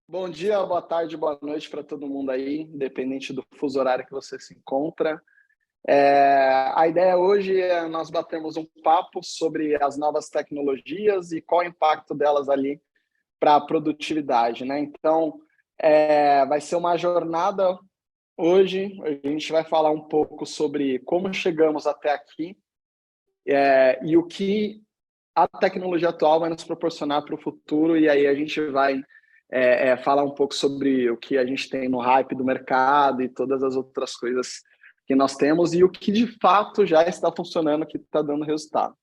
Bom dia, boa tarde, boa noite para todo mundo aí, independente do fuso horário que você se encontra. A ideia hoje é nós batermos um papo sobre as novas tecnologias e qual o impacto delas ali para a produtividade, né? Então, vai ser uma jornada hoje. A gente vai falar um pouco sobre como chegamos até aqui, e o que a tecnologia atual vai nos proporcionar para o futuro, e aí a gente vai falar um pouco sobre o que a gente tem no hype do mercado e todas as outras coisas que nós temos e o que de fato já está funcionando, que está dando resultado.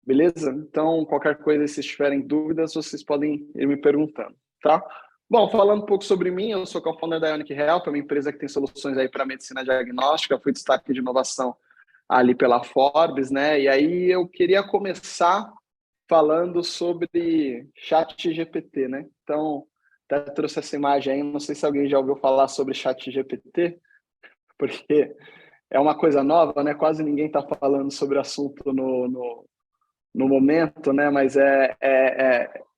Beleza? Então, qualquer coisa, se tiverem dúvidas, vocês podem ir me perguntando, tá? Bom, falando um pouco sobre mim, eu sou co-founder da Ionic Health, é uma empresa que tem soluções aí para medicina diagnóstica, fui destaque de inovação ali pela Forbes, né? E aí eu queria começar falando sobre ChatGPT, né? Então, até trouxe essa imagem aí, não sei se alguém já ouviu falar sobre ChatGPT, porque é uma coisa nova, né? Quase ninguém está falando sobre o assunto no momento, né? Mas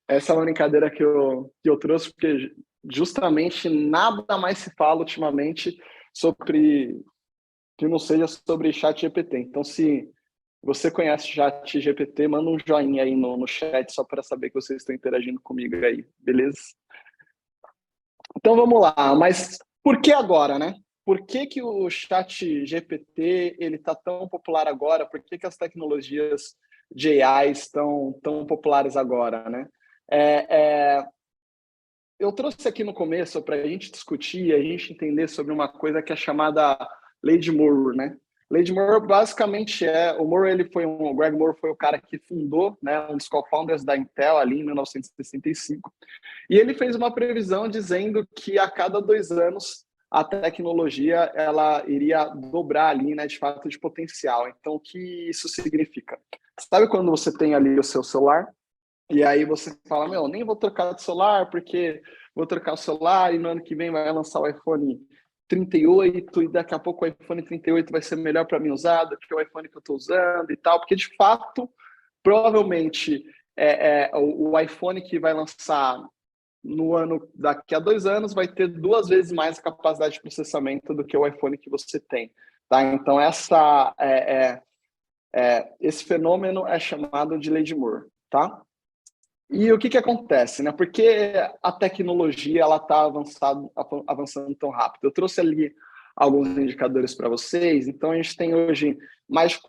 essa é uma brincadeira que eu trouxe, porque justamente nada mais se fala ultimamente sobre que não seja sobre ChatGPT. Então, se você conhece ChatGPT, manda um joinha aí no chat só para saber que vocês estão interagindo comigo aí, beleza? Então vamos lá, mas por que agora, né? Por que o ChatGPT ele está tão popular agora? Por que as tecnologias de AI estão tão populares agora, né? Eu trouxe aqui no começo para a gente discutir, a gente entender sobre uma coisa que é chamada Lei de Moore, né? Lei de Moore basicamente o Greg Moore foi o cara que fundou, né, um dos co-founders da Intel ali em 1965, e ele fez uma previsão dizendo que a cada 2 anos a tecnologia ela iria dobrar ali, né, de fato, de potencial. Então, o que isso significa? Sabe quando você tem ali o seu celular? E aí você fala, nem vou trocar de celular porque vou trocar o celular e no ano que vem vai lançar o iPhone 38 e daqui a pouco o iPhone 38 vai ser melhor para mim usar do que o iPhone que eu estou usando e tal, porque de fato, provavelmente o iPhone que vai lançar no ano daqui a 2 anos vai ter 2 vezes mais capacidade de processamento do que o iPhone que você tem, tá? Então esse fenômeno é chamado de Lei de Moore, tá? E o que acontece, né? Porque a tecnologia ela está avançando tão rápido. Eu trouxe ali alguns indicadores para vocês. Então, a gente tem hoje mais de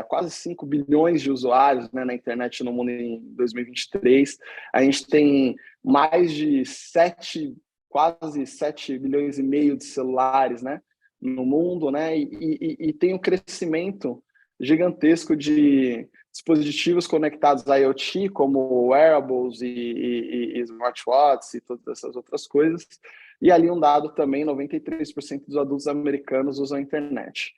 quase 5 bilhões de usuários, né, na internet no mundo em 2023. A gente tem mais de quase 7 bilhões e meio de celulares, né, no mundo, né? E tem um crescimento gigantesco de dispositivos conectados à IoT, como wearables e smartwatches e todas essas outras coisas. E ali um dado também, 93% dos adultos americanos usam a internet.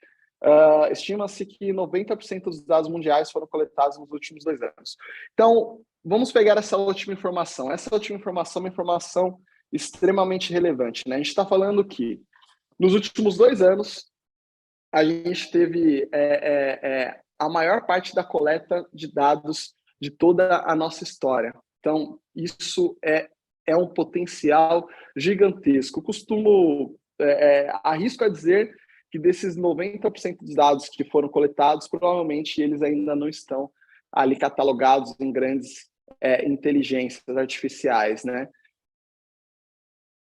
Estima-se que 90% dos dados mundiais foram coletados nos últimos 2 anos. Então, vamos pegar essa última informação. Essa última informação é uma informação extremamente relevante, né? A gente está falando que nos últimos 2 anos, a gente teve a maior parte da coleta de dados de toda a nossa história. Então, isso é um potencial gigantesco. Arrisco a dizer que desses 90% dos dados que foram coletados, provavelmente eles ainda não estão ali catalogados em grandes inteligências artificiais, né?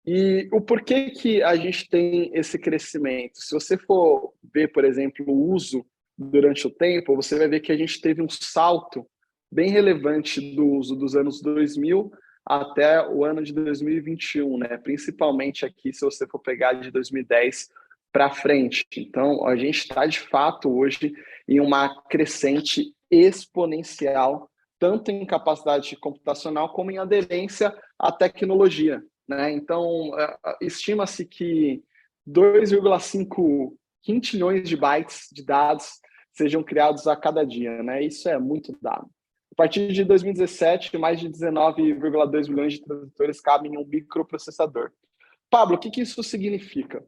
E o porquê que a gente tem esse crescimento? Se você for ver, por exemplo, o uso durante o tempo, você vai ver que a gente teve um salto bem relevante do uso dos anos 2000 até o ano de 2021, né? Principalmente aqui, se você for pegar de 2010 para frente. Então, a gente está, de fato, hoje em uma crescente exponencial, tanto em capacidade computacional como em aderência à tecnologia, né? Então, estima-se que 2,5 quintilhões de bytes de dados sejam criados a cada dia, né? Isso é muito dado. A partir de 2017, mais de 19,2 milhões de transistores cabem em um microprocessador. Pablo, o que isso significa?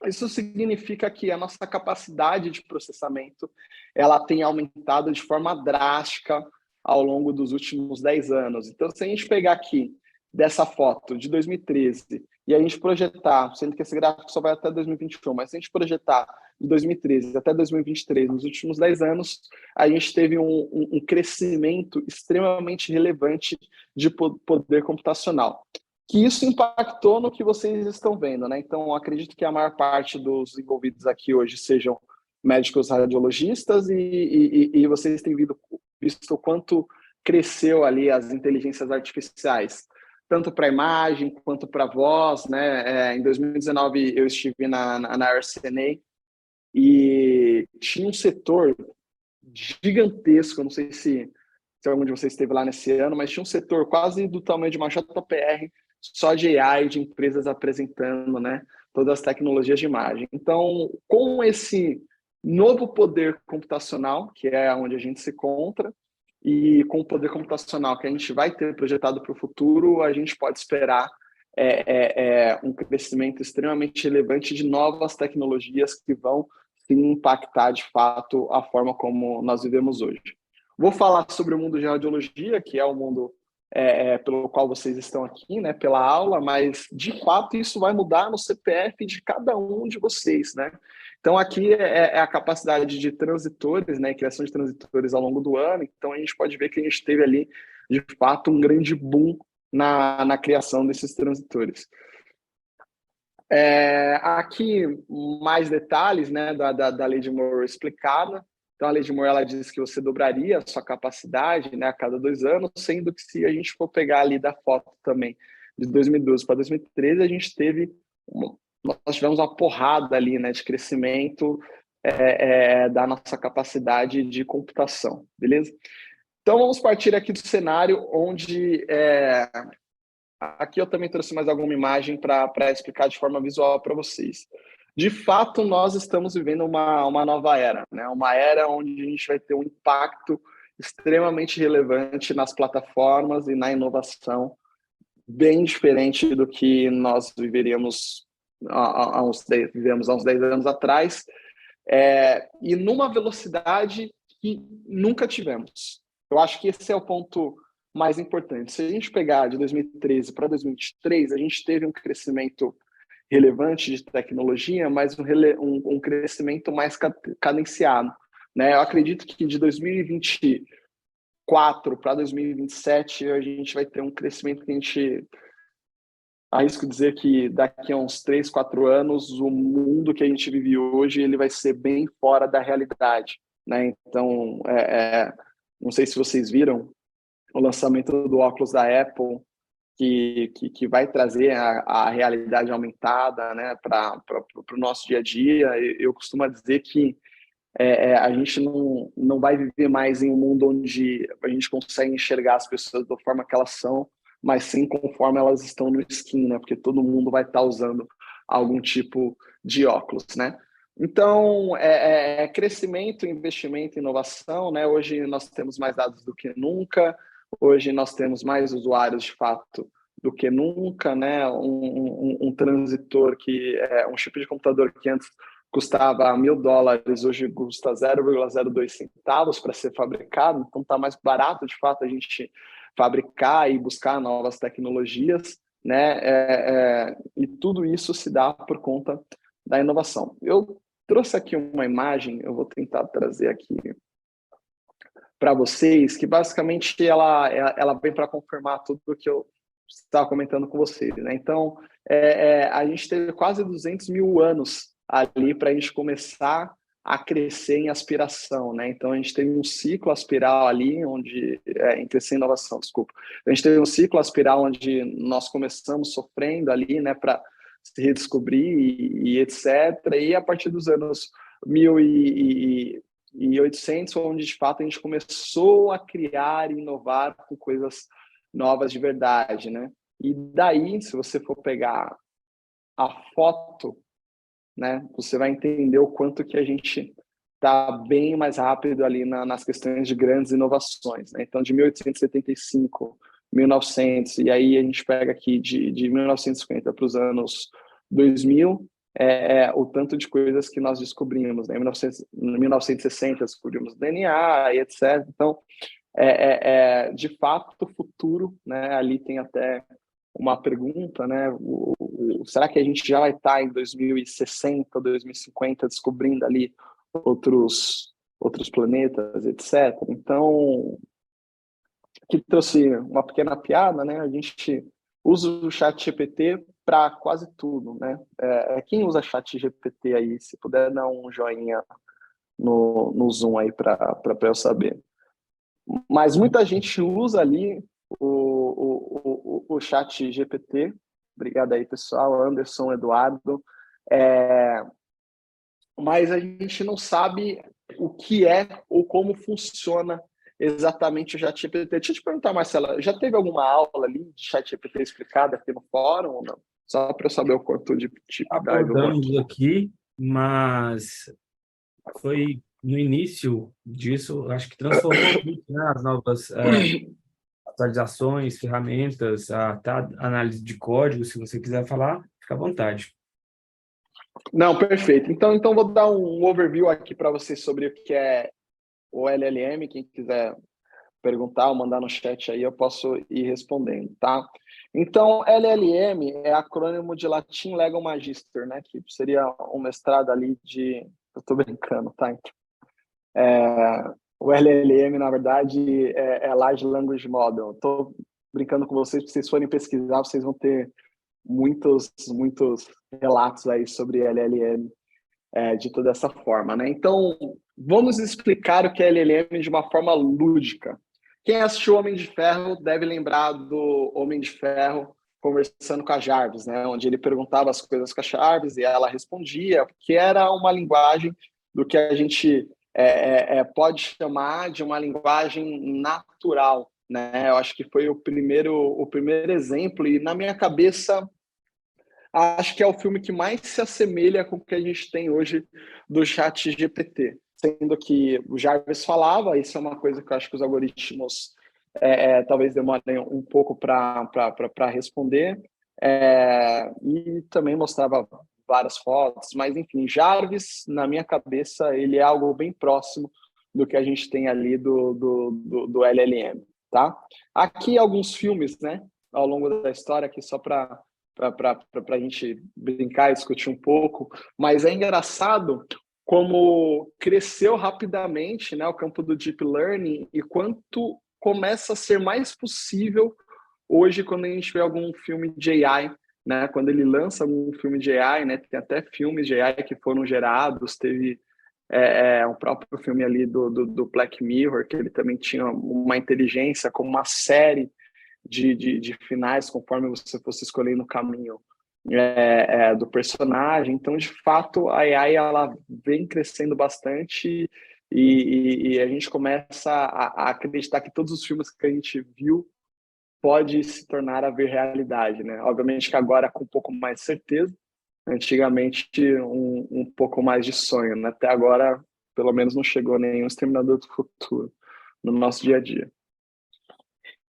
Isso significa que a nossa capacidade de processamento ela tem aumentado de forma drástica ao longo dos últimos 10 anos. Então, se a gente pegar aqui dessa foto de 2013 e a gente projetar, sendo que esse gráfico só vai até 2021, mas se a gente projetar de 2013 até 2023, nos últimos 10 anos, a gente teve um crescimento extremamente relevante de poder computacional, que isso impactou no que vocês estão vendo, né? Então, acredito que a maior parte dos envolvidos aqui hoje sejam médicos radiologistas e vocês têm visto o quanto cresceu ali as inteligências artificiais, tanto para imagem quanto para voz, né? Em 2019 eu estive na RCNA e tinha um setor gigantesco, não sei se algum de vocês esteve lá nesse ano, mas tinha um setor quase do tamanho de uma JPR, só de AI, de empresas apresentando, né, todas as tecnologias de imagem. Então, com esse novo poder computacional, que é onde a gente se encontra, e com o poder computacional que a gente vai ter projetado para o futuro, a gente pode esperar um crescimento extremamente relevante de novas tecnologias que vão sim impactar de fato a forma como nós vivemos hoje. Vou falar sobre o mundo de radiologia, que é o mundo pelo qual vocês estão aqui, né, pela aula, mas de fato isso vai mudar no CPF de cada um de vocês, né? Então aqui é a capacidade de transitores, né, criação de transitores ao longo do ano. Então a gente pode ver que a gente teve ali de fato um grande boom na criação desses transitores. Aqui mais detalhes, né, da lei de Moore explicada. Então, a lei de Moore ela diz que você dobraria a sua capacidade, né, a cada 2 anos, sendo que se a gente for pegar ali da foto também, de 2012 para 2013, a gente nós tivemos uma porrada ali, né, de crescimento da nossa capacidade de computação, beleza? Então, vamos partir aqui do cenário onde aqui eu também trouxe mais alguma imagem para explicar de forma visual para vocês. De fato, nós estamos vivendo uma nova era, né? Uma era onde a gente vai ter um impacto extremamente relevante nas plataformas e na inovação, bem diferente do que nós viveríamos vivemos há uns 10 anos atrás, e numa velocidade que nunca tivemos. Eu acho que esse é o ponto mais importante. Se a gente pegar de 2013 para 2023, a gente teve um crescimento relevante de tecnologia, mas um crescimento mais cadenciado, né? Eu acredito que de 2024 para 2027 a gente vai ter um crescimento que a gente arrisco dizer que daqui a uns 3, 4 anos o mundo que a gente vive hoje ele vai ser bem fora da realidade, né? Então, não sei se vocês viram o lançamento do óculos da Apple, que vai trazer a realidade aumentada, né, para o nosso dia a dia. Eu costumo dizer que a gente não vai viver mais em um mundo onde a gente consegue enxergar as pessoas da forma que elas são, mas sim conforme elas estão no skin, né, porque todo mundo vai estar usando algum tipo de óculos, né? Então, crescimento, investimento, inovação, né? Hoje nós temos mais dados do que nunca, hoje nós temos mais usuários de fato do que nunca, né? Um transitor que é um chip de computador que antes custava $1.000, hoje custa 0,02 centavos para ser fabricado, então está mais barato de fato a gente fabricar e buscar novas tecnologias, né? E tudo isso se dá por conta da inovação. Eu trouxe aqui uma imagem, eu vou tentar trazer aqui para vocês, que basicamente ela vem para confirmar tudo o que eu estava comentando com vocês, né? Então, a gente teve quase 200 mil anos ali para a gente começar a crescer em aspiração, né? Então, a gente teve um ciclo aspiral ali, onde em crescer em inovação, desculpa. A gente teve um ciclo aspiral onde nós começamos sofrendo ali, né, para se redescobrir e etc. E a partir dos anos 1800, onde de fato a gente começou a criar e inovar com coisas novas de verdade, né? E daí, se você for pegar a foto, né, você vai entender o quanto que a gente está bem mais rápido ali nas questões de grandes inovações, né? Então, de 1875, 1900, e aí a gente pega aqui de 1950 para os anos 2000, o tanto de coisas que nós descobrimos, né? Em 1960 descobrimos DNA e etc. Então, de fato, o futuro, né? Ali tem até uma pergunta, né? Será que a gente já vai estar em 2060, 2050 descobrindo ali outros planetas, etc. Então, que trouxe uma pequena piada, né? A gente usa o chat GPT para quase tudo, né? Quem usa chat GPT aí, se puder dar um joinha no Zoom aí para eu saber. Mas muita gente usa ali o chat GPT. Obrigado aí, pessoal. Anderson, Eduardo. Mas a gente não sabe o que é ou como funciona exatamente o ChatGPT. Deixa eu te perguntar, Marcela, já teve alguma aula ali de ChatGPT explicada aqui no fórum ou não? Só para eu saber o quanto de tipo dar eu vou Abordamos aqui. aqui, mas foi no início disso, acho que transformou muito, né, as novas atualizações, ferramentas, até a análise de código, se você quiser falar, fica à vontade. Não, perfeito. Então vou dar um overview aqui para vocês sobre o que é o LLM. Quem quiser perguntar ou mandar no chat aí, eu posso ir respondendo, tá? Então, LLM é acrônimo de Latim Legum Magister, né? Que seria um mestrado ali de... Eu tô brincando, tá? O LLM, na verdade, é Large Language Model. Estou brincando com vocês, se vocês forem pesquisar, vocês vão ter muitos relatos aí sobre LLM de toda essa forma, né? Então, vamos explicar o que é LLM de uma forma lúdica. Quem assistiu Homem de Ferro deve lembrar do Homem de Ferro conversando com a Jarvis, né? Onde ele perguntava as coisas com a Jarvis e ela respondia, que era uma linguagem do que a gente pode chamar de uma linguagem natural, né? Eu acho que foi o primeiro exemplo e na minha cabeça acho que é o filme que mais se assemelha com o que a gente tem hoje do chat GPT. Sendo que o Jarvis falava, isso é uma coisa que eu acho que os algoritmos talvez demorem um pouco para responder, e também mostrava várias fotos, mas enfim, Jarvis, na minha cabeça, ele é algo bem próximo do que a gente tem ali do LLM, tá? Aqui alguns filmes, né, ao longo da história, aqui só para a gente brincar e discutir um pouco, mas é engraçado como cresceu rapidamente, né, o campo do deep learning e quanto começa a ser mais possível hoje quando a gente vê algum filme de AI, né, quando ele lança algum filme de AI, né, tem até filmes de AI que foram gerados, teve um próprio filme ali do Black Mirror, que ele também tinha uma inteligência como uma série de finais, conforme você fosse escolhendo o caminho do personagem. Então, de fato, a AI ela vem crescendo bastante e a gente começa a acreditar que todos os filmes que a gente viu pode se tornar a ver realidade, né? Obviamente que agora com um pouco mais de certeza, antigamente um pouco mais de sonho, né? Até agora, pelo menos não chegou nenhum Exterminador do Futuro no nosso dia a dia.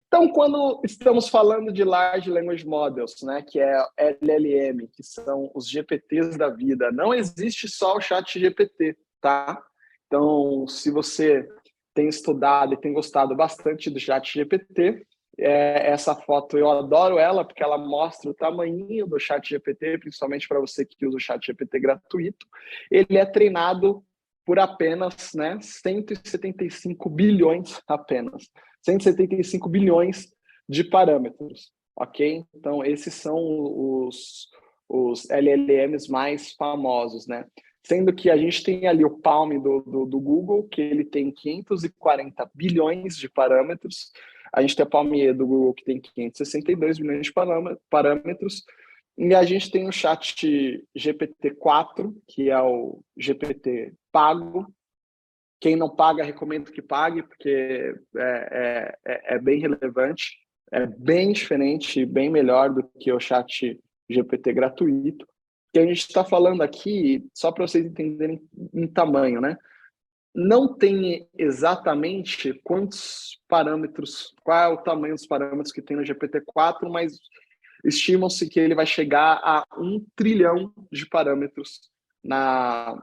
Então, quando estamos falando de Large Language Models, né, que é LLM, que são os GPTs da vida, não existe só o chat GPT, tá? Então, se você tem estudado e tem gostado bastante do chat GPT, essa foto eu adoro ela, porque ela mostra o tamanho do chat GPT, principalmente para você que usa o chat GPT gratuito. Ele é treinado por apenas 175 bilhões apenas. 175 bilhões de parâmetros, ok? Então, esses são os LLMs mais famosos, né? Sendo que a gente tem ali o Palm do Google, que ele tem 540 bilhões de parâmetros. A gente tem a Palm do Google, que tem 562 bilhões de parâmetros. E a gente tem o chat GPT-4, que é o GPT pago. Quem não paga, recomendo que pague, porque é bem relevante, é bem diferente, bem melhor do que o chat GPT gratuito. Que a gente está falando aqui, só para vocês entenderem em tamanho, né? Não tem exatamente quantos parâmetros, qual é o tamanho dos parâmetros que tem no GPT-4, mas estimam-se que ele vai chegar a 1 trilhão de parâmetros na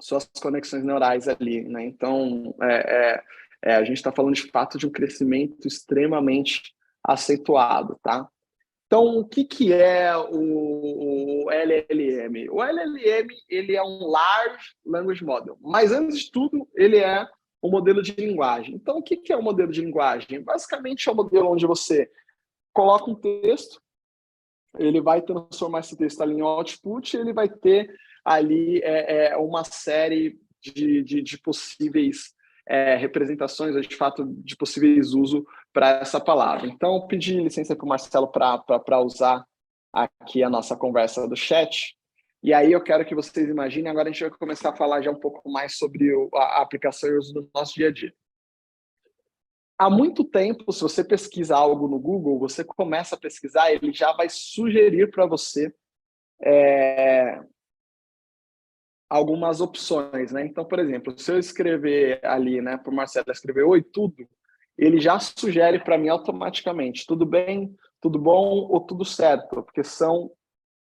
suas conexões neurais ali, né? Então, a gente está falando de fato de um crescimento extremamente acentuado, tá? Então, o que é o LLM? O LLM, ele é um Large Language Model, mas antes de tudo, ele é um modelo de linguagem. Então, o que é um modelo de linguagem? Basicamente, é um modelo onde você coloca um texto, ele vai transformar esse texto ali em output, e ele vai ter ali uma série de possíveis representações, ou de fato, de possíveis uso para essa palavra. Então, pedi licença para o Marcelo para usar aqui a nossa conversa do chat. E aí eu quero que vocês imaginem, agora a gente vai começar a falar já um pouco mais sobre a aplicação e uso do nosso dia a dia. Há muito tempo, se você pesquisa algo no Google, você começa a pesquisar, ele já vai sugerir para você algumas opções, né? Então, por exemplo, se eu escrever ali, né, para o Marcelo escrever oi, tudo, ele já sugere para mim automaticamente, tudo bem, tudo bom ou tudo certo, porque são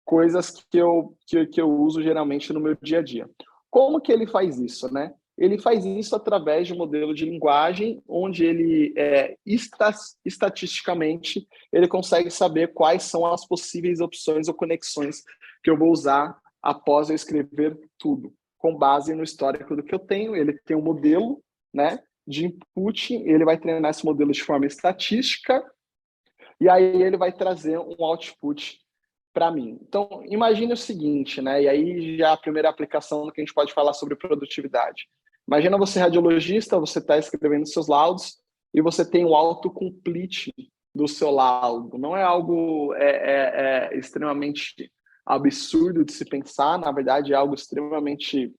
coisas que eu uso geralmente no meu dia a dia. Como que ele faz isso, né? Ele faz isso através de um modelo de linguagem, onde ele, estatisticamente, ele consegue saber quais são as possíveis opções ou conexões que eu vou usar após eu escrever tudo, com base no histórico do que eu tenho. Ele tem um modelo, né, de input, ele vai treinar esse modelo de forma estatística, e aí ele vai trazer um output para mim. Então, imagine o seguinte, né? E aí já a primeira aplicação que a gente pode falar sobre produtividade. Imagina você radiologista, você está escrevendo seus laudos e você tem o autocomplete do seu laudo. Não é algo extremamente absurdo de se pensar, na verdade é algo extremamente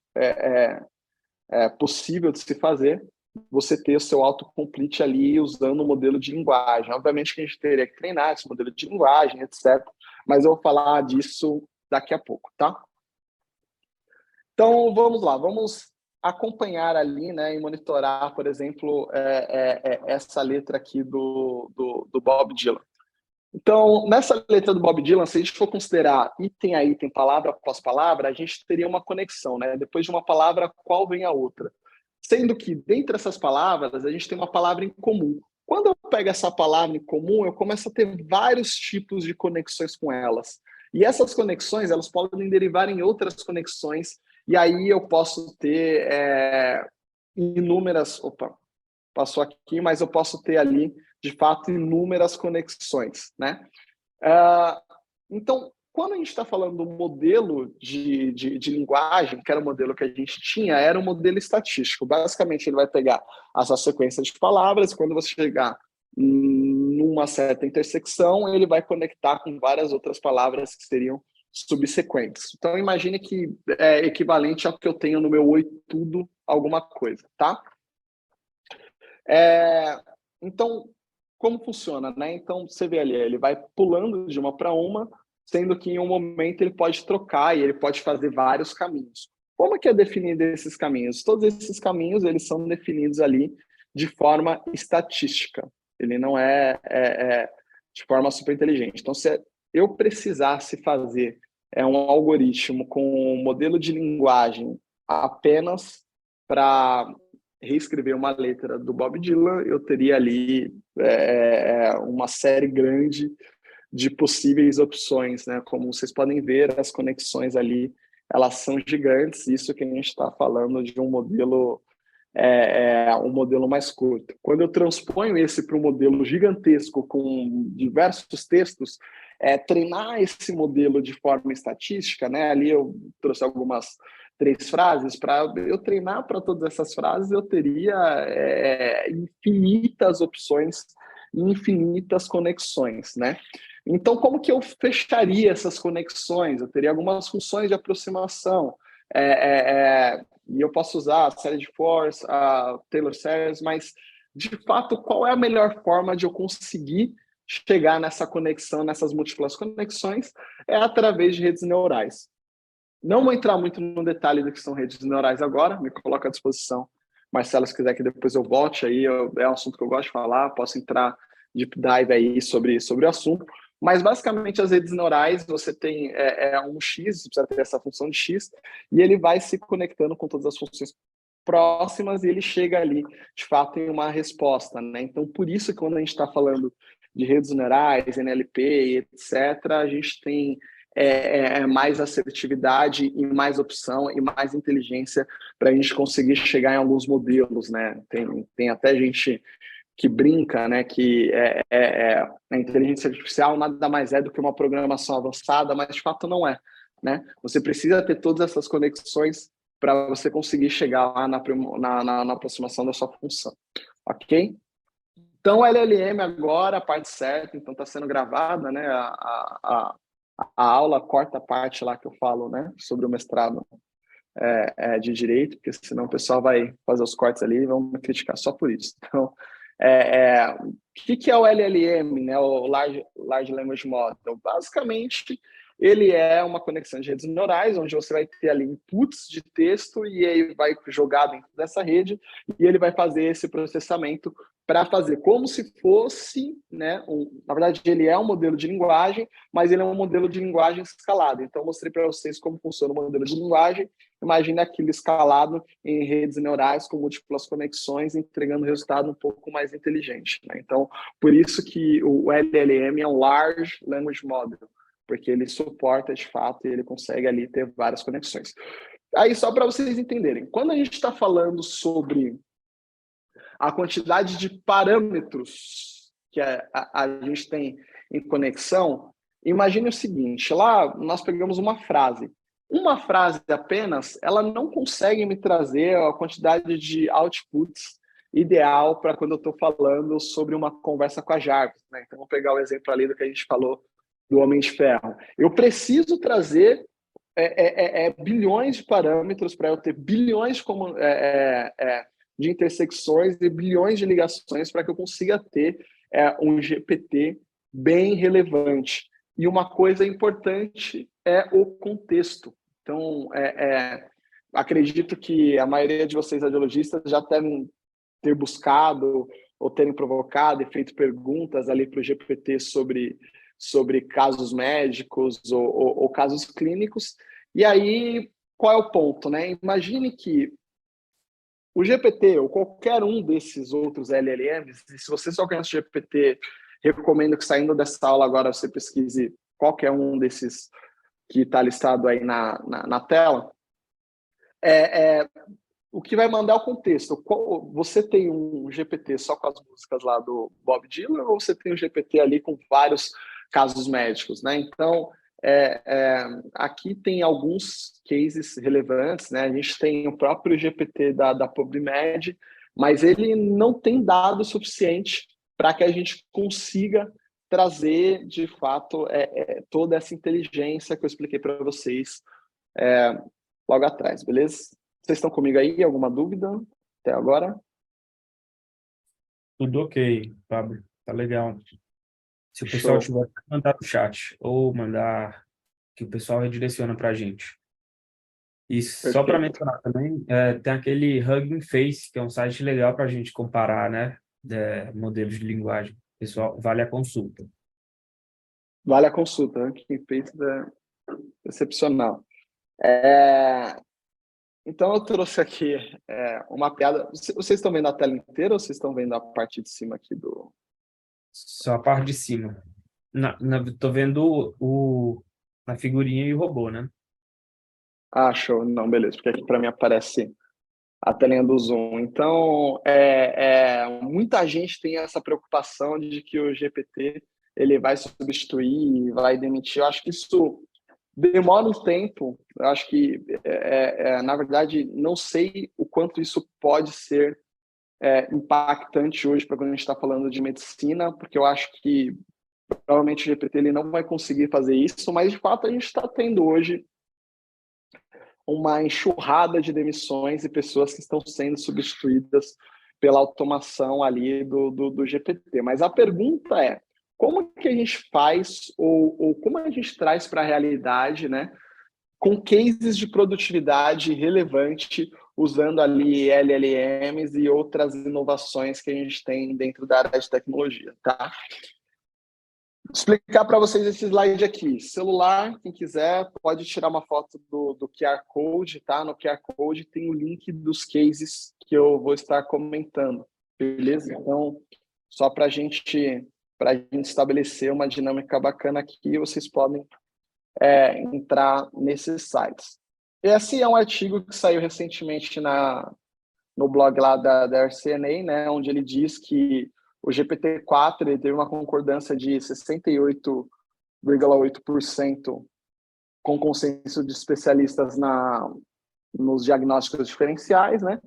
possível de se fazer, você ter o seu autocomplete ali usando um modelo de linguagem. Obviamente que a gente teria que treinar esse modelo de linguagem, etc. Mas eu vou falar disso daqui a pouco, tá? Então, vamos lá, vamos acompanhar ali, né, e monitorar, por exemplo, essa letra aqui do Bob Dylan. Então, nessa letra do Bob Dylan, se a gente for considerar item a item, palavra após palavra, a gente teria uma conexão, né? Depois de uma palavra, qual vem a outra? Sendo que, dentre essas palavras, a gente tem uma palavra em comum. Quando eu pego essa palavra em comum, eu começo a ter vários tipos de conexões com elas. E essas conexões, elas podem derivar em outras conexões, e aí eu posso ter inúmeras... Opa, passou aqui, mas eu posso ter ali, de fato, inúmeras conexões, né? Então, quando a gente está falando do modelo de linguagem, que era o modelo que a gente tinha, era um modelo estatístico. Basicamente, ele vai pegar essa sequência de palavras, quando você chegar numa certa intersecção, ele vai conectar com várias outras palavras que seriam subsequentes. Então, imagine que é equivalente ao que eu tenho no meu oi tudo, alguma coisa, tá? Então, como funciona, né? Então, você vê ali, ele vai pulando de uma para uma, sendo que em um momento ele pode trocar e ele pode fazer vários caminhos. Como que é definido esses caminhos? Todos esses caminhos, eles são definidos ali de forma estatística. Ele não é de forma super inteligente. Então, se eu precisasse fazer um algoritmo com um modelo de linguagem apenas para reescrever uma letra do Bob Dylan, eu teria ali uma série grande de possíveis opções, né? Como vocês podem ver, as conexões ali, elas são gigantes, isso que a gente está falando de um modelo um modelo mais curto. Quando eu transponho esse para um modelo gigantesco com diversos textos, treinar esse modelo de forma estatística, né? Ali eu trouxe algumas 3 frases, para eu treinar para todas essas frases, eu teria infinitas opções, infinitas conexões, né? Então, como que eu fecharia essas conexões? Eu teria algumas funções de aproximação, e eu posso usar a série de Force, a Taylor Series, mas, de fato, qual é a melhor forma de eu conseguir chegar nessa conexão, nessas múltiplas conexões? É através de redes neurais. Não vou entrar muito no detalhe do que são redes neurais agora, me coloco à disposição. Marcelo, se quiser que depois eu volte, aí é um assunto que eu gosto de falar, posso entrar deep dive aí sobre o assunto, Mas, basicamente, as redes neurais, você tem um X, você precisa ter essa função de X, e ele vai se conectando com todas as funções próximas e ele chega ali, de fato, em uma resposta, né? Então, por isso que quando a gente está falando de redes neurais, NLP, etc., a gente tem mais assertividade e mais opção e mais inteligência para a gente conseguir chegar em alguns modelos, né? Tem até gente que brinca, né, que a inteligência artificial nada mais é do que uma programação avançada, mas de fato não é, né? Você precisa ter todas essas conexões para você conseguir chegar lá na aproximação da sua função, ok? Então, LLM agora, a parte certa, então está sendo gravada, né, a aula, corta a parte lá que eu falo, né, sobre o mestrado de Direito, porque senão o pessoal vai fazer os cortes ali e vão me criticar só por isso. Então, o que é o LLM, né? O Large Language Model? Basicamente, ele é uma conexão de redes neurais, onde você vai ter ali inputs de texto e aí vai jogar dentro dessa rede e ele vai fazer esse processamento para fazer como se fosse, né? Na verdade, ele é um modelo de linguagem, mas ele é um modelo de linguagem escalado. Então, eu mostrei para vocês como funciona o modelo de linguagem. Imagina aquilo escalado em redes neurais com múltiplas conexões, entregando resultado um pouco mais inteligente, né? Então, por isso que o LLM é um Large Language Model, porque ele suporta, de fato, e ele consegue ali ter várias conexões. Aí, só para vocês entenderem, quando a gente está falando sobre a quantidade de parâmetros que a gente tem em conexão, imagine o seguinte, lá nós pegamos uma frase apenas, ela não consegue me trazer a quantidade de outputs ideal para quando eu estou falando sobre uma conversa com a Jarvis, né? Então, vou pegar o exemplo ali do que a gente falou do Homem de Ferro. Eu preciso trazer bilhões de parâmetros para eu ter bilhões de intersecções e bilhões de ligações para que eu consiga ter um GPT bem relevante. E uma coisa importante é o contexto. Então, acredito que a maioria de vocês, radiologistas, já devem ter buscado ou terem provocado e feito perguntas ali para o GPT sobre casos médicos ou casos clínicos. E aí, qual é o ponto, né? Imagine que o GPT ou qualquer um desses outros LLMs, e se você só conhece o GPT, recomendo que saindo dessa aula agora você pesquise qualquer um desses que está listado aí na tela, o que vai mandar é o contexto. Você tem um GPT só com as músicas lá do Bob Dylan ou você tem um GPT ali com vários casos médicos, né? Então, aqui tem alguns cases relevantes, né? A gente tem o próprio GPT da PubMed, mas ele não tem dado suficiente para que a gente consiga trazer, de fato, toda essa inteligência que eu expliquei para vocês logo atrás, beleza? Vocês estão comigo aí? Alguma dúvida até agora? Tudo ok, Pablo. Tá legal. Se o pessoal Show. tiver, mandar no chat ou mandar que o pessoal redireciona para a gente. E só para Perfeito. mencionar também, tem aquele Hugging Face, que é um site legal para a gente comparar, né, modelos de linguagem. Pessoal, vale a consulta. Vale a consulta, né? Quem fez é excepcional. Então, eu trouxe aqui uma piada. Vocês estão vendo a tela inteira ou vocês estão vendo a parte de cima aqui do... Só a parte de cima. Tô vendo na figurinha e o robô, né? Ah, show. Não, beleza. Porque aqui para mim aparece a telinha do Zoom. Então, muita gente tem essa preocupação de que o GPT ele vai substituir, vai demitir. Eu acho que isso demora um tempo. Eu acho que, na verdade, não sei o quanto isso pode ser impactante hoje para quando a gente está falando de medicina, porque eu acho que provavelmente o GPT ele não vai conseguir fazer isso, mas de fato a gente está tendo hoje uma enxurrada de demissões e pessoas que estão sendo substituídas pela automação ali do GPT. Mas a pergunta é, como que a gente faz ou como a gente traz para a realidade, né, com cases de produtividade relevante, usando ali LLMs e outras inovações que a gente tem dentro da área de tecnologia, tá? Explicar para vocês esse slide aqui. Celular, quem quiser, pode tirar uma foto do QR Code, tá? No QR Code tem o link dos cases que eu vou estar comentando, beleza? Então, só para a gente estabelecer uma dinâmica bacana aqui, vocês podem entrar nesses sites. Esse é um artigo que saiu recentemente no blog lá da RCNA, né, onde ele diz que o GPT-4 ele teve uma concordância de 68,8% com consenso de especialistas nos diagnósticos diferenciais, né?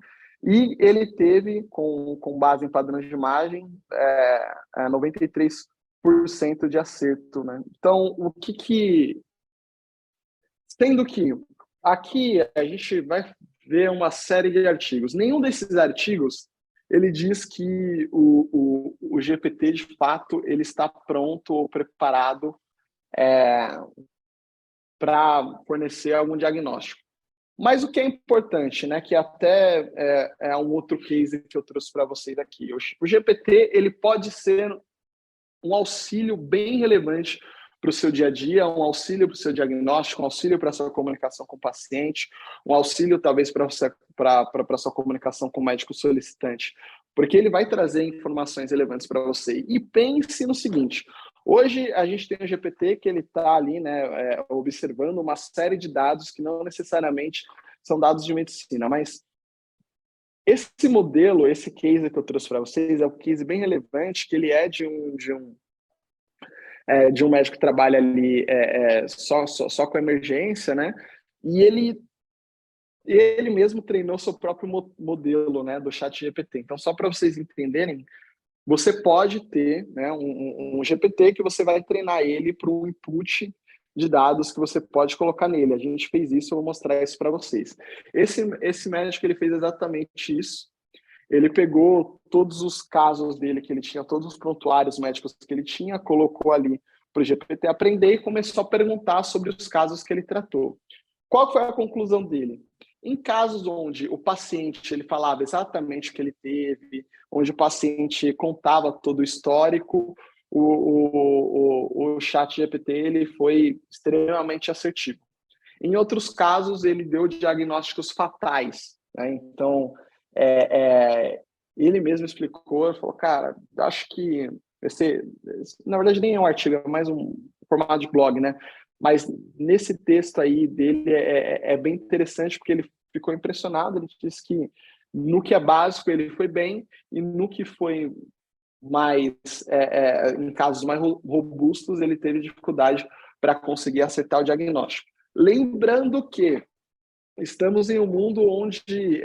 E ele teve, com base em padrões de imagem, 93% de acerto, né? Então, sendo que aqui a gente vai ver uma série de artigos. Nenhum desses artigos ele diz que o GPT, de fato, ele está pronto ou preparado para fornecer algum diagnóstico. Mas o que é importante, né, que até é um outro case que eu trouxe para vocês aqui. O GPT ele pode ser um auxílio bem relevante para o seu dia a dia, um auxílio para o seu diagnóstico, um auxílio para a sua comunicação com o paciente, um auxílio talvez para a sua comunicação com o médico solicitante, porque ele vai trazer informações relevantes para você. E pense no seguinte, hoje a gente tem o GPT que ele está ali, né, observando uma série de dados que não necessariamente são dados de medicina, mas esse modelo, esse case que eu trouxe para vocês é um case bem relevante, que ele é de um médico que trabalha ali só com emergência, né? E ele mesmo treinou seu próprio modelo, né, do ChatGPT. Então, só para vocês entenderem, você pode ter, né, um GPT que você vai treinar ele para um input de dados que você pode colocar nele. A gente fez isso, eu vou mostrar isso para vocês. Esse médico ele fez exatamente isso. Ele pegou todos os casos dele que ele tinha, todos os prontuários médicos que ele tinha, colocou ali para o GPT aprender e começou a perguntar sobre os casos que ele tratou. Qual foi a conclusão dele? Em casos onde o paciente ele falava exatamente o que ele teve, onde o paciente contava todo o histórico, o ChatGPT ele foi extremamente assertivo. Em outros casos, ele deu diagnósticos fatais, né? Então, ele mesmo explicou, falou, cara, acho que na verdade nem é um artigo, é mais um formato de blog, né? Mas nesse texto aí dele é bem interessante porque ele ficou impressionado, ele disse que no que é básico ele foi bem e no que foi mais, em casos mais robustos, ele teve dificuldade para conseguir acertar o diagnóstico. Lembrando que estamos em um mundo onde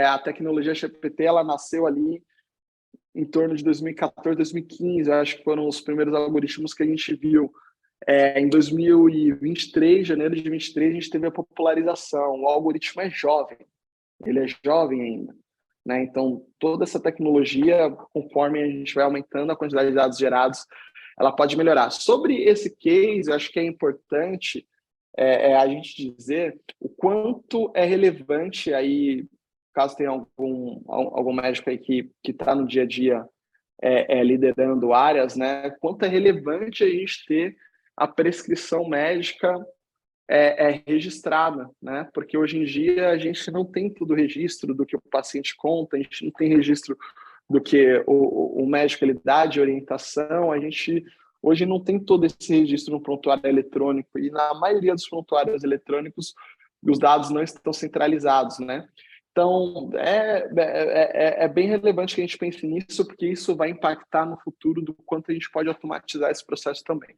a tecnologia GPT ela nasceu ali em torno de 2014, 2015, eu acho que foram os primeiros algoritmos que a gente viu. Em 2023, janeiro de 23, a gente teve a popularização. O algoritmo é jovem, ele é jovem ainda, né? Então, toda essa tecnologia, conforme a gente vai aumentando a quantidade de dados gerados, ela pode melhorar. Sobre esse case, eu acho que é importante a gente dizer o quanto é relevante aí, caso tenha algum médico aí que está no dia a dia liderando áreas, né? Quanto é relevante a gente ter a prescrição médica registrada, né? Porque hoje em dia a gente não tem todo o registro do que o paciente conta, a gente não tem registro do que o médico ele dá de orientação, a gente hoje não tem todo esse registro no prontuário eletrônico e na maioria dos prontuários eletrônicos os dados não estão centralizados, né? Então, é bem relevante que a gente pense nisso, porque isso vai impactar no futuro do quanto a gente pode automatizar esse processo também.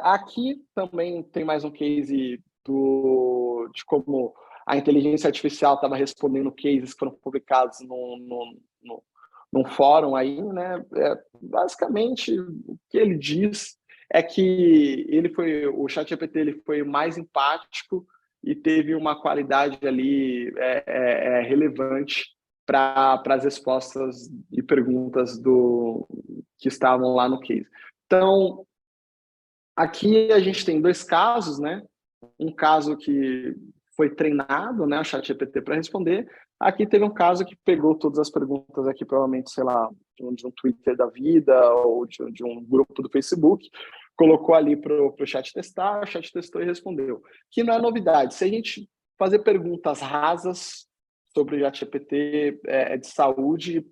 Aqui também tem mais um case de como a inteligência artificial estava respondendo cases que foram publicados num fórum aí, né? Basicamente, o que ele diz é que o ChatGPT ele foi mais empático e teve uma qualidade ali relevante para as respostas e perguntas que estavam lá no case. Então, aqui a gente tem dois casos, né? Um caso que foi treinado, né, o ChatGPT para responder, Aqui teve um caso que pegou todas as perguntas aqui, provavelmente, sei lá, de um Twitter da vida ou de um grupo do Facebook, colocou ali para o chat testar, o chat testou e respondeu. Que não é novidade. Se a gente fazer perguntas rasas sobre o ChatGPT de saúde,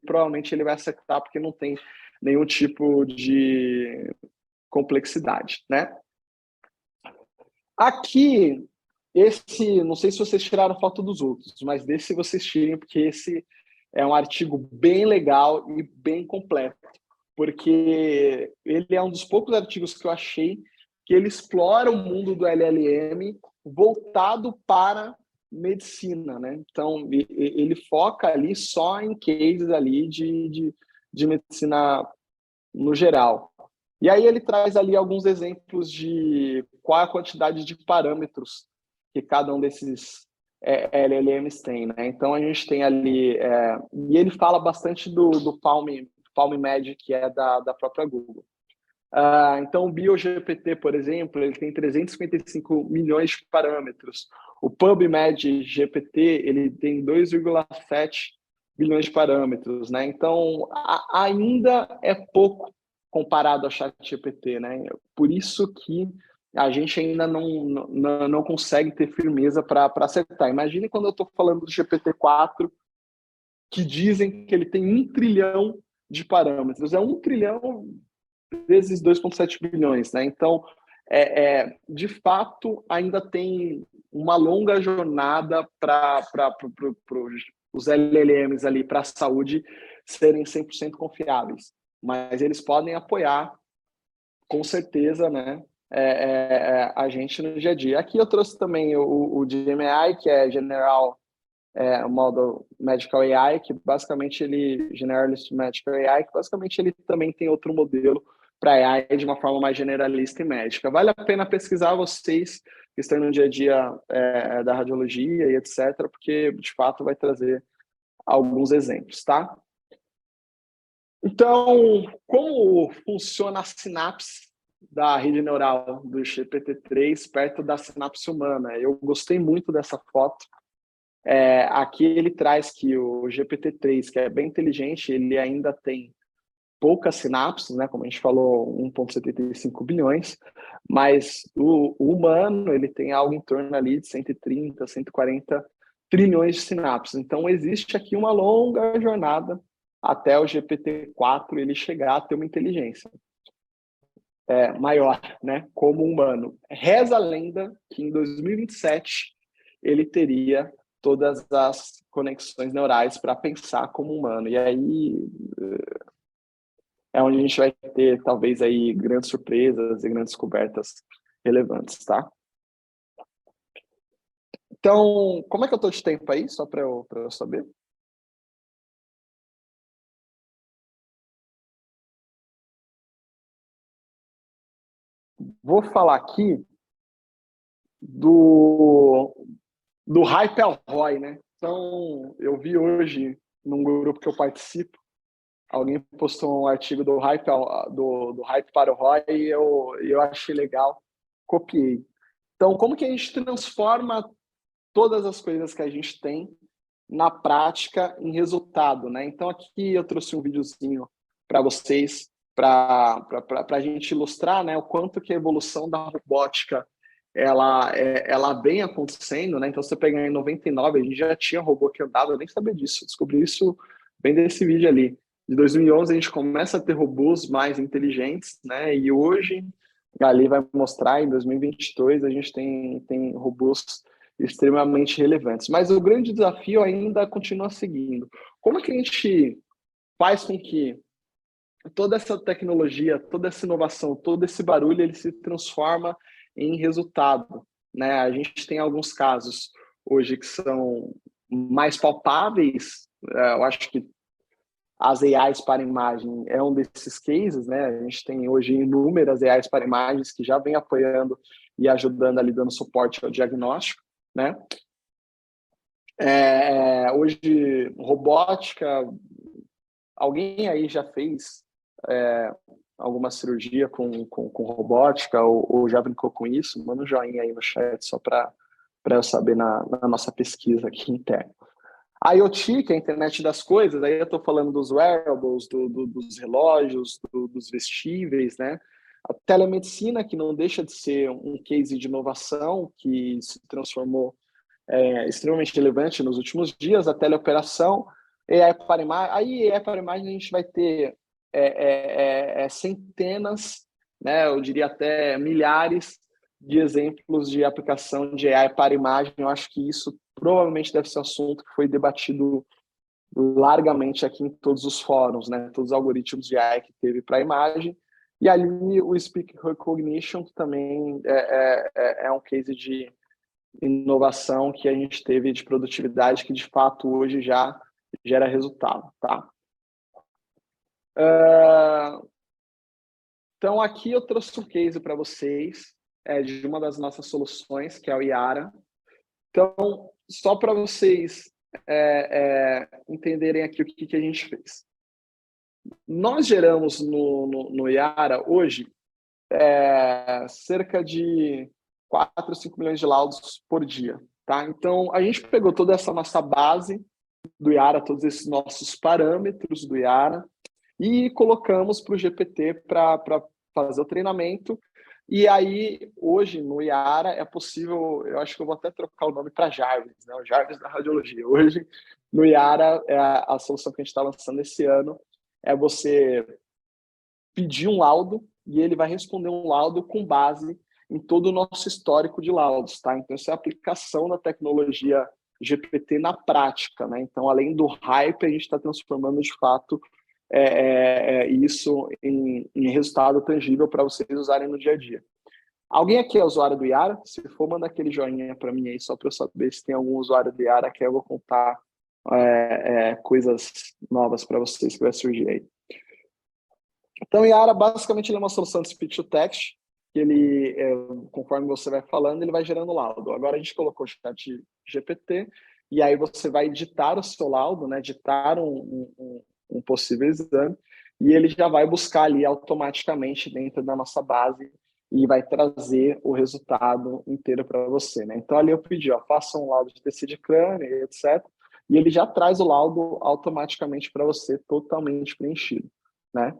provavelmente ele vai acertar, porque não tem nenhum tipo de complexidade, né? Aqui, não sei se vocês tiraram foto dos outros, mas desse vocês tirem, porque esse é um artigo bem legal e bem completo, porque ele é um dos poucos artigos que eu achei que ele explora o mundo do LLM voltado para medicina, né? Então, ele foca ali só em cases ali de medicina no geral. E aí ele traz ali alguns exemplos de qual é a quantidade de parâmetros que cada um desses LLMs tem, né? Então a gente tem ali, e ele fala bastante do PalmMed, que é da própria Google. Então o BioGPT, por exemplo, ele tem 355 milhões de parâmetros. O PubMed GPT, ele tem 2,7 bilhões de parâmetros, né? Então ainda é pouco comparado ao ChatGPT, né? Por isso que a gente ainda não consegue ter firmeza para acertar. Imagine quando eu estou falando do GPT-4, que dizem que ele tem 1 trilhão de parâmetros. É 1 trilhão vezes 2,7 bilhões, né? Então, de fato, ainda tem uma longa jornada para os LLMs ali para a saúde serem 100% confiáveis. Mas eles podem apoiar, com certeza, né, a gente no dia a dia. Aqui eu trouxe também o GMAI, que é General Model Medical AI, que basicamente Generalist Medical AI, que basicamente ele também tem outro modelo para AI de uma forma mais generalista e médica. Vale a pena pesquisar vocês que estão no dia a dia da radiologia e etc., porque de fato vai trazer alguns exemplos, tá? Então, como funciona a sinapse da rede neural do GPT-3 perto da sinapse humana? Eu gostei muito dessa foto. Aqui ele traz que o GPT-3, que é bem inteligente, ele ainda tem poucas sinapses, né? Como a gente falou, 1,75 bilhões, mas o humano ele tem algo em torno ali de 130, 140 trilhões de sinapses. Então, existe aqui uma longa jornada até o GPT-4 ele chegar a ter uma inteligência maior, né, como humano. Reza a lenda que em 2027 ele teria todas as conexões neurais para pensar como humano. E aí é onde a gente vai ter, talvez, aí grandes surpresas e grandes descobertas relevantes, tá? Então, como é que eu estou de tempo aí, só para eu saber? Vou falar aqui do Hype ao ROI, né? Então, eu vi hoje, num grupo que eu participo, alguém postou um artigo do Hype para o ROI e eu achei legal, copiei. Então, como que a gente transforma todas as coisas que a gente tem na prática em resultado, né? Então, aqui eu trouxe um videozinho para vocês, para a gente ilustrar, né, o quanto que a evolução da robótica ela vem acontecendo, né? Então, você pegar em 99, a gente já tinha robô que andava, eu nem sabia disso, descobri isso bem desse vídeo ali. De 2011, a gente começa a ter robôs mais inteligentes, né? E hoje, ali vai mostrar, em 2022, a gente tem robôs extremamente relevantes. Mas o grande desafio ainda continua seguindo. Como é que a gente faz com que toda essa tecnologia, toda essa inovação, todo esse barulho, ele se transforma em resultado, né? A gente tem alguns casos hoje que são mais palpáveis. Eu acho que as AIs para imagem é um desses cases, né? A gente tem hoje inúmeras AIs para imagens que já vem apoiando e ajudando ali, dando suporte ao diagnóstico, né? Hoje, robótica, alguém aí já fez alguma cirurgia com robótica ou já brincou com isso? Manda um joinha aí no chat só para eu saber na nossa pesquisa aqui interna. A IoT, que é a internet das coisas, aí eu estou falando dos wearables, dos relógios, dos vestíveis, né? A telemedicina, que não deixa de ser um case de inovação, que se transformou extremamente relevante nos últimos dias, a teleoperação, AI para imagem. Aí, AI para imagem, a gente vai ter centenas, né? Eu diria até milhares de exemplos de aplicação de AI para imagem. Eu acho que isso provavelmente deve ser um assunto que foi debatido largamente aqui em todos os fóruns, né? Todos os algoritmos de AI que teve para imagem. E ali o Speech Recognition, que também é um case de inovação que a gente teve de produtividade, que de fato hoje já gera resultado, tá? Então, aqui eu trouxe um case para vocês de uma das nossas soluções, que é o Yara. Então, só para vocês entenderem aqui o que a gente fez. Nós geramos no Yara, hoje, cerca de 4, 5 milhões de laudos por dia. Tá? Então, a gente pegou toda essa nossa base do Yara, todos esses nossos parâmetros do Yara, e colocamos para o GPT para fazer o treinamento. E aí, hoje, no Yara, é possível, eu acho que eu vou até trocar o nome para Jarvis, né? O Jarvis da radiologia. Hoje, no Yara, a solução que a gente está lançando esse ano é você pedir um laudo e ele vai responder um laudo com base em todo o nosso histórico de laudos, tá? Então, isso é a aplicação da tecnologia GPT na prática, né? Então, além do hype, a gente está transformando, de fato, isso em resultado tangível para vocês usarem no dia a dia. Alguém aqui é usuário do Yara? Se for, manda aquele joinha para mim aí, só para eu saber se tem algum usuário do Yara, que eu vou contar coisas novas para vocês que vai surgir aí. Então, o Yara, basicamente, ele é uma solução de speech to text, que ele, conforme você vai falando, ele vai gerando laudo. Agora, a gente colocou o chat GPT, e aí você vai ditar o seu laudo, né, ditar um possível exame, e ele já vai buscar ali automaticamente dentro da nossa base e vai trazer o resultado inteiro para você, né? Então, ali eu pedi, faça um laudo de tecido de crânio, etc., e ele já traz o laudo automaticamente para você, totalmente preenchido, né?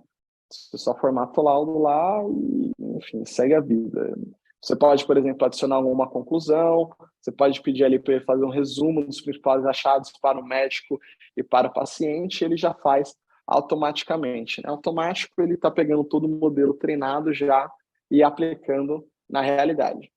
Você só formata o laudo lá e, enfim, segue a vida. Você pode, por exemplo, adicionar alguma conclusão, você pode pedir ali para ele fazer um resumo dos principais achados para o médico e para o paciente, ele já faz automaticamente, né? Automático, ele está pegando todo o modelo treinado já e aplicando na realidade.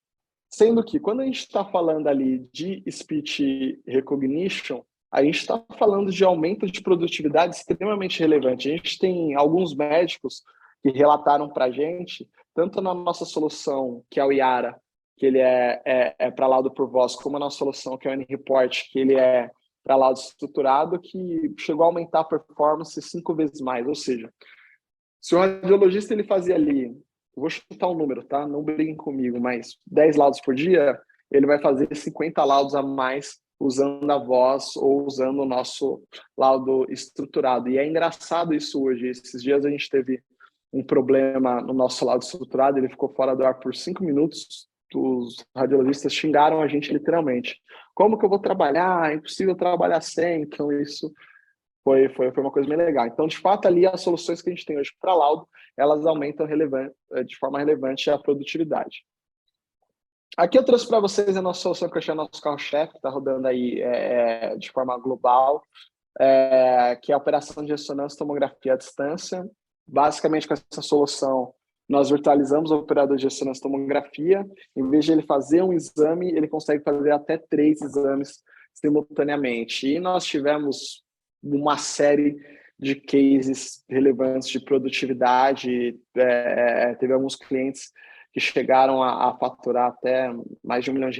Sendo que, quando a gente está falando ali de speech recognition, a gente está falando de aumento de produtividade extremamente relevante. A gente tem alguns médicos que relataram para a gente, tanto na nossa solução, que é o Yara, que ele é para laudo por voz, como a nossa solução, que é o N-Report, que ele é para laudo estruturado, que chegou a aumentar a performance 5 vezes mais. Ou seja, se o radiologista ele fazia ali, vou chutar um número, tá? Não briguem comigo, mas 10 laudos por dia, ele vai fazer 50 laudos a mais usando a voz ou usando o nosso laudo estruturado. E é engraçado isso hoje. Esses dias a gente teve um problema no nosso laudo estruturado, ele ficou fora do ar por 5 minutos, os radiologistas xingaram a gente literalmente. Como que eu vou trabalhar? É impossível trabalhar sem. Então isso foi uma coisa bem legal. Então, de fato, ali as soluções que a gente tem hoje para laudo, elas aumentam de forma relevante a produtividade. Aqui eu trouxe para vocês a nossa solução que eu chamo nosso carro-chefe, que está rodando aí de forma global, que é a operação de ressonância e tomografia à distância. Basicamente, com essa solução, nós virtualizamos o operador de ressonância e tomografia. Em vez de ele fazer um exame, ele consegue fazer até 3 exames simultaneamente. E nós tivemos uma série de cases relevantes de produtividade. Teve alguns clientes que chegaram a faturar até mais de R$1 milhão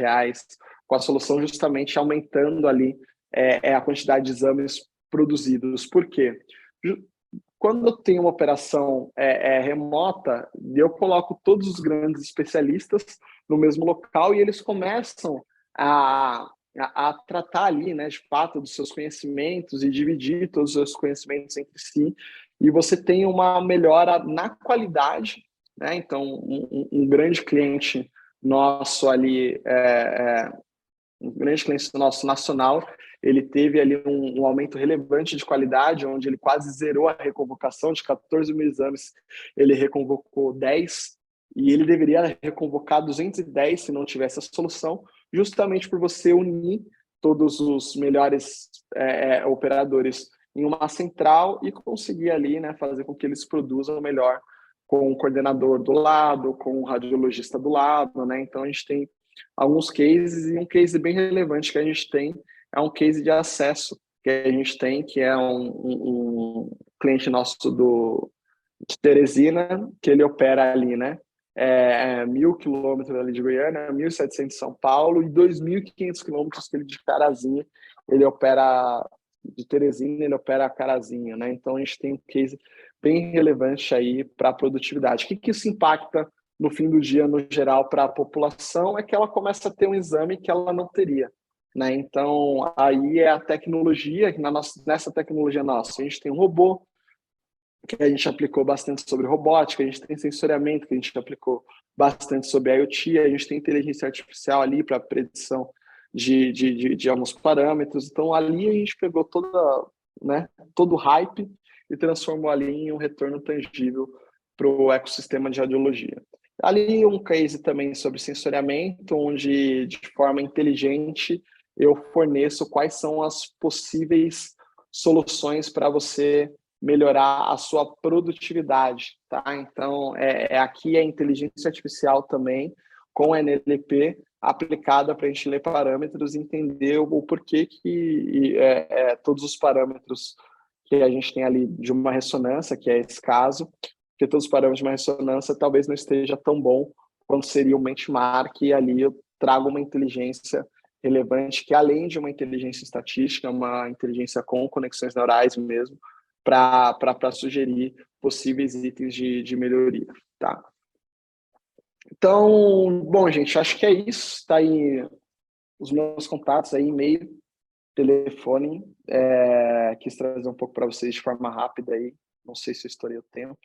com a solução justamente aumentando ali a quantidade de exames produzidos. Por quê? Quando eu tenho uma operação remota, eu coloco todos os grandes especialistas no mesmo local e eles começam a tratar ali, né, de fato, dos seus conhecimentos e dividir todos os seus conhecimentos entre si. E você tem uma melhora na qualidade, né? Então, um grande cliente nosso ali um grande cliente nosso nacional, ele teve ali um aumento relevante de qualidade, onde ele quase zerou a reconvocação, de 14 mil exames, ele reconvocou 10, e ele deveria reconvocar 210 se não tivesse a solução, justamente por você unir todos os melhores operadores em uma central e conseguir ali, né, fazer com que eles produzam melhor com o coordenador do lado, com o radiologista do lado, né? Então a gente tem alguns cases, e um case bem relevante que a gente tem é um case de acesso que a gente tem, que é um cliente nosso de Teresina, que ele opera ali, né? 1.000 quilômetros ali de Goiânia, 1.700 de São Paulo e 2.500 quilômetros que ele de Carazinho, ele opera de Teresina, ele opera Carazinho, né? Então a gente tem um case bem relevante aí para a produtividade. O que isso impacta no fim do dia, no geral, para a população? É que ela começa a ter um exame que ela não teria, né? Então aí é a tecnologia, nessa tecnologia nossa, a gente tem um robô, que a gente aplicou bastante sobre robótica, a gente tem sensoriamento, que a gente aplicou bastante sobre IoT, a gente tem inteligência artificial ali para predição de alguns parâmetros. Então, ali a gente pegou todo o hype e transformou ali em um retorno tangível para o ecossistema de radiologia. Ali um case também sobre sensoriamento, onde de forma inteligente eu forneço quais são as possíveis soluções para você melhorar a sua produtividade, tá? Então, aqui a inteligência artificial também, com NLP, aplicada para a gente ler parâmetros e entender o porquê que todos os parâmetros que a gente tem ali de uma ressonância, que é esse caso, que todos os parâmetros de uma ressonância talvez não esteja tão bom quanto seria o benchmark, e ali eu trago uma inteligência relevante, que além de uma inteligência estatística, uma inteligência com conexões neurais mesmo, para sugerir possíveis itens de melhoria, tá? Então, bom, gente, acho que é isso. Está aí os meus contatos, aí, e-mail, telefone. Quis trazer um pouco para vocês de forma rápida aí. Não sei se eu estourei o tempo.